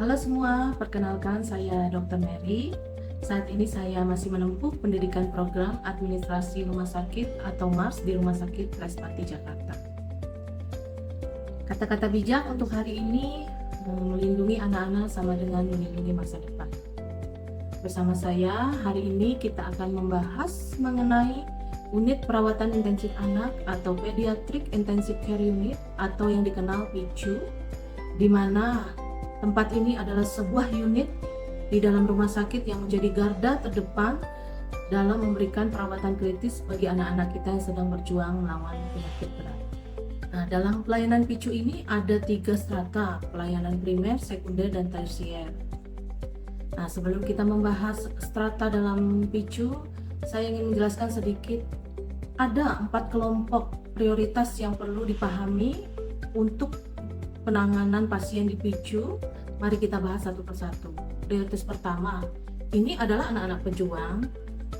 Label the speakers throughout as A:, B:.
A: Halo semua, perkenalkan saya Dr. Mary. Saat ini saya masih menempuh pendidikan program Administrasi Rumah Sakit atau MARS di Rumah Sakit Tresmati Jakarta. Kata-kata bijak untuk hari ini, melindungi anak-anak sama dengan melindungi masa depan. Bersama saya, hari ini kita akan membahas mengenai Unit Perawatan Intensif Anak atau Pediatric Intensive Care Unit atau yang dikenal PICU, di mana tempat ini adalah sebuah unit di dalam rumah sakit yang menjadi garda terdepan dalam memberikan perawatan kritis bagi anak-anak kita yang sedang berjuang melawan penyakit berat. Nah, dalam pelayanan PICU ini ada 3 strata, pelayanan primer, sekunder, dan tersier. Nah, sebelum kita membahas strata dalam PICU, saya ingin menjelaskan sedikit. Ada 4 kelompok prioritas yang perlu dipahami untuk penanganan pasien di PICU. Mari kita bahas satu persatu. Prioritas pertama, ini adalah anak-anak pejuang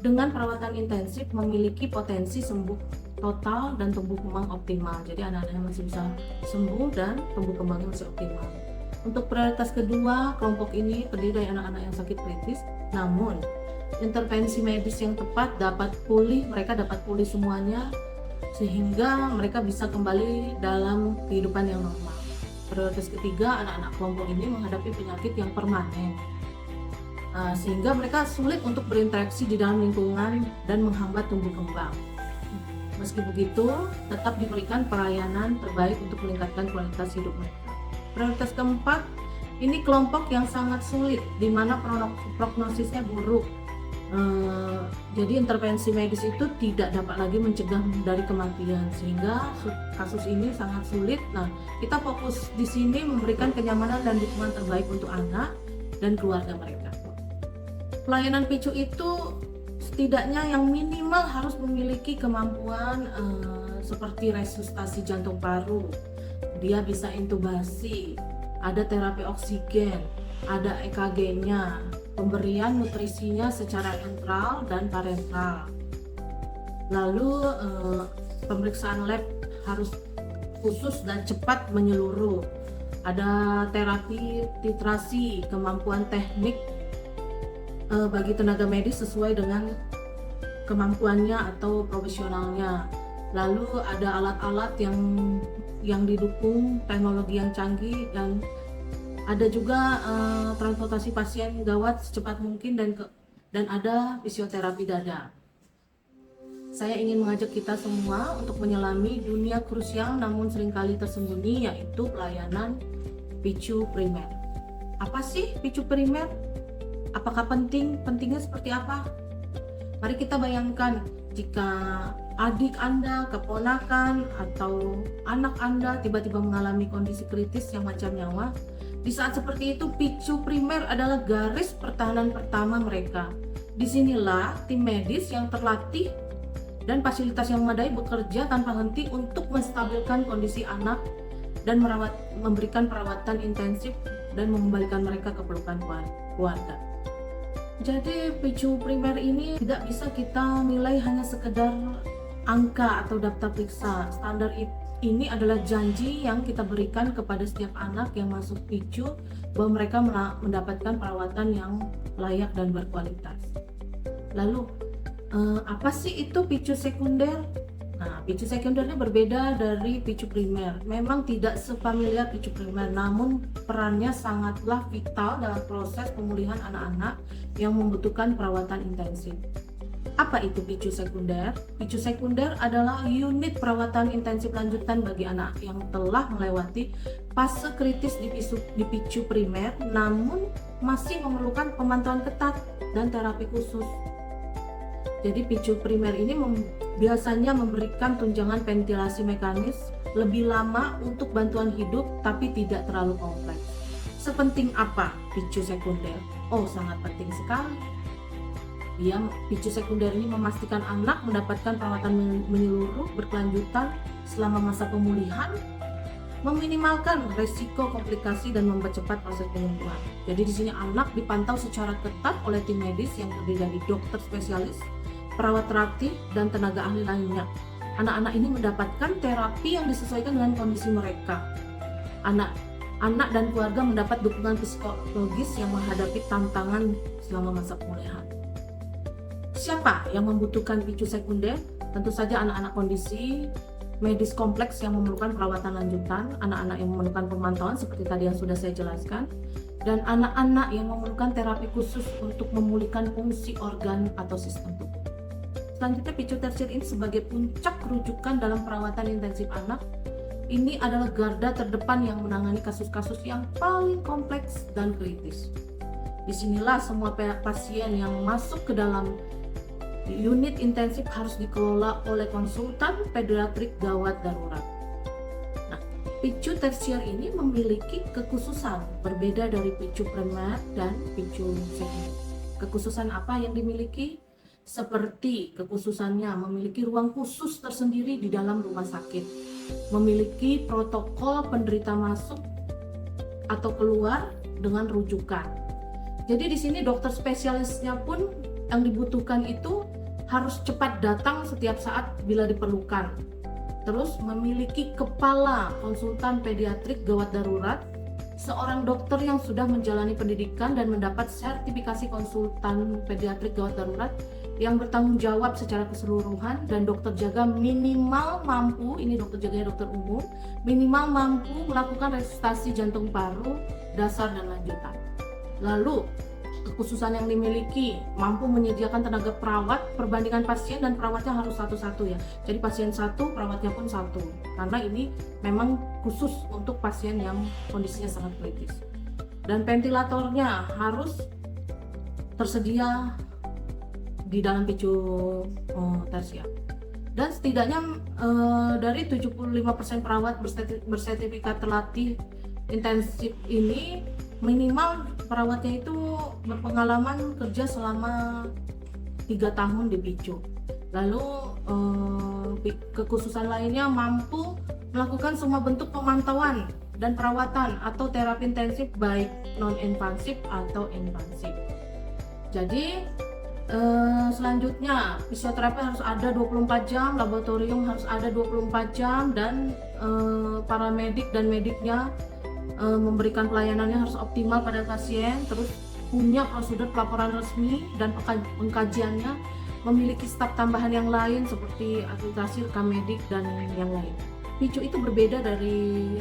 A: dengan perawatan intensif memiliki potensi sembuh total dan tumbuh kembang optimal. Jadi anak-anaknya masih bisa sembuh dan tumbuh kembangnya masih optimal. Untuk prioritas kedua, kelompok ini terdiri dari anak-anak yang sakit kritis, namun intervensi medis yang tepat mereka dapat pulih semuanya sehingga mereka bisa kembali dalam kehidupan yang normal. Prioritas ketiga, anak-anak kelompok ini menghadapi penyakit yang permanen, sehingga mereka sulit untuk berinteraksi di dalam lingkungan dan menghambat tumbuh kembang. Meski begitu, tetap diberikan pelayanan terbaik untuk meningkatkan kualitas hidup mereka. Prioritas keempat, ini kelompok yang sangat sulit, di mana prognosisnya buruk. Jadi intervensi medis itu tidak dapat lagi mencegah dari kematian, sehingga kasus ini sangat sulit. Nah, kita fokus di sini memberikan kenyamanan dan dukungan terbaik untuk anak dan keluarga mereka. Pelayanan PICU itu setidaknya yang minimal harus memiliki kemampuan seperti resusitasi jantung paru, dia bisa intubasi, ada terapi oksigen, ada EKG-nya, pemberian nutrisinya secara enteral dan parenteral. Lalu pemeriksaan lab harus khusus dan cepat menyeluruh. Ada terapi titrasi, kemampuan teknik bagi tenaga medis sesuai dengan kemampuannya atau profesionalnya. Lalu ada alat-alat yang didukung teknologi yang canggih, dan ada juga transportasi pasien gawat secepat mungkin dan ada fisioterapi dada. Saya ingin mengajak kita semua untuk menyelami dunia krusial namun seringkali tersembunyi, yaitu pelayanan PICU primer. Apa sih PICU primer? Apakah penting? Pentingnya seperti apa? Mari kita bayangkan jika adik Anda, keponakan, atau anak Anda tiba-tiba mengalami kondisi kritis yang mengancam nyawa. Di saat seperti itu, PICU primer adalah garis pertahanan pertama mereka. Disinilah tim medis yang terlatih dan fasilitas yang memadai bekerja tanpa henti untuk menstabilkan kondisi anak dan memberikan perawatan intensif dan mengembalikan mereka ke pelukan keluarga. Jadi PICU primer ini tidak bisa kita nilai hanya sekedar angka atau daftar periksa. Standar ini adalah janji yang kita berikan kepada setiap anak yang masuk PICU bahwa mereka mendapatkan perawatan yang layak dan berkualitas. Lalu apa sih itu PICU sekunder? Nah, PICU sekundernya berbeda dari PICU primer. Memang tidak sefamiliar PICU primer, namun perannya sangatlah vital dalam proses pemulihan anak-anak yang membutuhkan perawatan intensif. Apa itu PICU sekunder? PICU sekunder adalah unit perawatan intensif lanjutan bagi anak yang telah melewati fase kritis di PICU primer namun masih memerlukan pemantauan ketat dan terapi khusus. Jadi PICU primer ini biasanya memberikan tunjangan ventilasi mekanis lebih lama untuk bantuan hidup tapi tidak terlalu kompleks. Sepenting apa PICU sekunder? Oh, sangat penting sekali. PICU sekunder ini memastikan anak mendapatkan perawatan menyeluruh berkelanjutan selama masa pemulihan, meminimalkan resiko komplikasi dan mempercepat proses penyembuhan. Jadi di sini anak dipantau secara ketat oleh tim medis yang terdiri dari dokter spesialis, perawat terapti, dan tenaga ahli lainnya. Anak-anak ini mendapatkan terapi yang disesuaikan dengan kondisi mereka. Anak anak dan keluarga mendapat dukungan psikologis yang menghadapi tantangan selama masa pemulihan. Siapa yang membutuhkan picu sekunder? Tentu saja anak-anak kondisi medis kompleks yang memerlukan perawatan lanjutan, anak-anak yang memerlukan pemantauan seperti tadi yang sudah saya jelaskan, dan anak-anak yang memerlukan terapi khusus untuk memulihkan fungsi organ atau sistem tubuh. Selanjutnya, picu tersier ini sebagai puncak rujukan dalam perawatan intensif anak. Ini adalah garda terdepan yang menangani kasus-kasus yang paling kompleks dan kritis. Disinilah semua pasien yang masuk ke dalam unit intensif harus dikelola oleh konsultan pediatrik gawat darurat. Nah, picu tersier ini memiliki kekhususan berbeda dari picu primer dan picu sekunder. Kekhususan apa yang dimiliki? Seperti kekhususannya memiliki ruang khusus tersendiri di dalam rumah sakit, memiliki protokol penderita masuk atau keluar dengan rujukan. Jadi di sini dokter spesialisnya pun yang dibutuhkan itu harus cepat datang setiap saat bila diperlukan. Terus memiliki kepala konsultan pediatrik gawat darurat, seorang dokter yang sudah menjalani pendidikan dan mendapat sertifikasi konsultan pediatrik gawat darurat yang bertanggung jawab secara keseluruhan, dan dokter jaga minimal mampu, ini dokter jaga dokter umum, minimal mampu melakukan resusitasi jantung paru, dasar dan lanjutan. Lalu kekhususan yang dimiliki, mampu menyediakan tenaga perawat perbandingan pasien dan perawatnya harus satu-satu ya. Jadi pasien satu, perawatnya pun satu. Karena ini memang khusus untuk pasien yang kondisinya sangat kritis. Dan ventilatornya harus tersedia di dalam picu tersier. Dan setidaknya dari 75% perawat bersertifikat terlatih intensif ini, minimal perawatnya itu berpengalaman kerja selama 3 tahun di picu. Lalu kekhususan lainnya mampu melakukan semua bentuk pemantauan dan perawatan atau terapi intensif baik non-invasif atau invasif. Jadi selanjutnya fisioterapi harus ada 24 jam, laboratorium harus ada 24 jam, dan paramedik dan mediknya memberikan pelayanannya harus optimal pada pasien. Terus punya prosedur pelaporan resmi dan pengkajiannya, memiliki staf tambahan yang lain seperti akreditasi rekam medik dan yang lain. Picu itu berbeda dari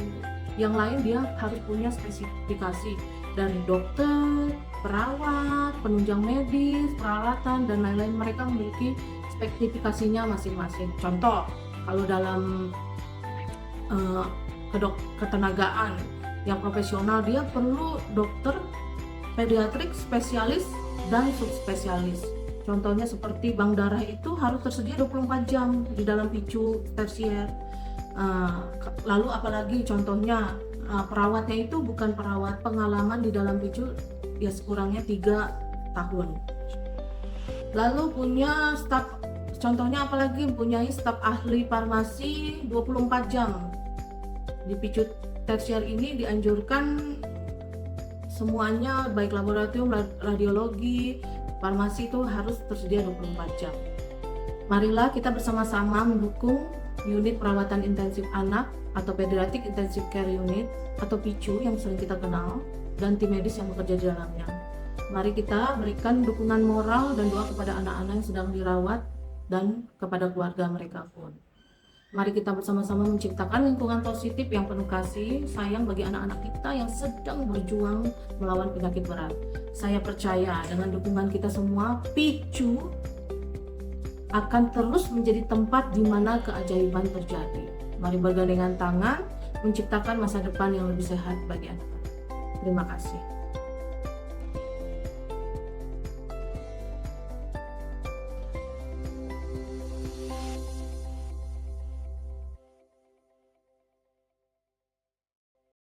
A: yang lain, dia harus punya spesifikasi dari dokter, perawat, penunjang medis, peralatan dan lain-lain. Mereka memiliki spesifikasinya masing-masing. Contoh, kalau dalam ketenagaan yang profesional, dia perlu dokter pediatrik spesialis dan subspesialis. Contohnya seperti bank darah itu harus tersedia 24 jam di dalam picu tersier. Lalu apalagi contohnya perawatnya itu bukan perawat pengalaman di dalam picu, ya sekurangnya 3 tahun. Lalu punya staf, contohnya apalagi mempunyai staf ahli farmasi 24 jam. Di picu tersier ini dianjurkan semuanya baik laboratorium, radiologi, farmasi itu harus tersedia 24 jam. Marilah kita bersama-sama mendukung unit perawatan intensif anak atau pediatric intensive care unit atau PICU yang sering kita kenal, dan tim medis yang bekerja di dalamnya. Mari kita berikan dukungan moral dan doa kepada anak-anak yang sedang dirawat dan kepada keluarga mereka pun. Mari kita bersama-sama menciptakan lingkungan positif yang penuh kasih sayang bagi anak-anak kita yang sedang berjuang melawan penyakit berat. Saya percaya dengan dukungan kita semua, PICU akan terus menjadi tempat di mana keajaiban terjadi. Mari bergandengan tangan menciptakan masa depan yang lebih sehat bagi anak-anak. Terima kasih.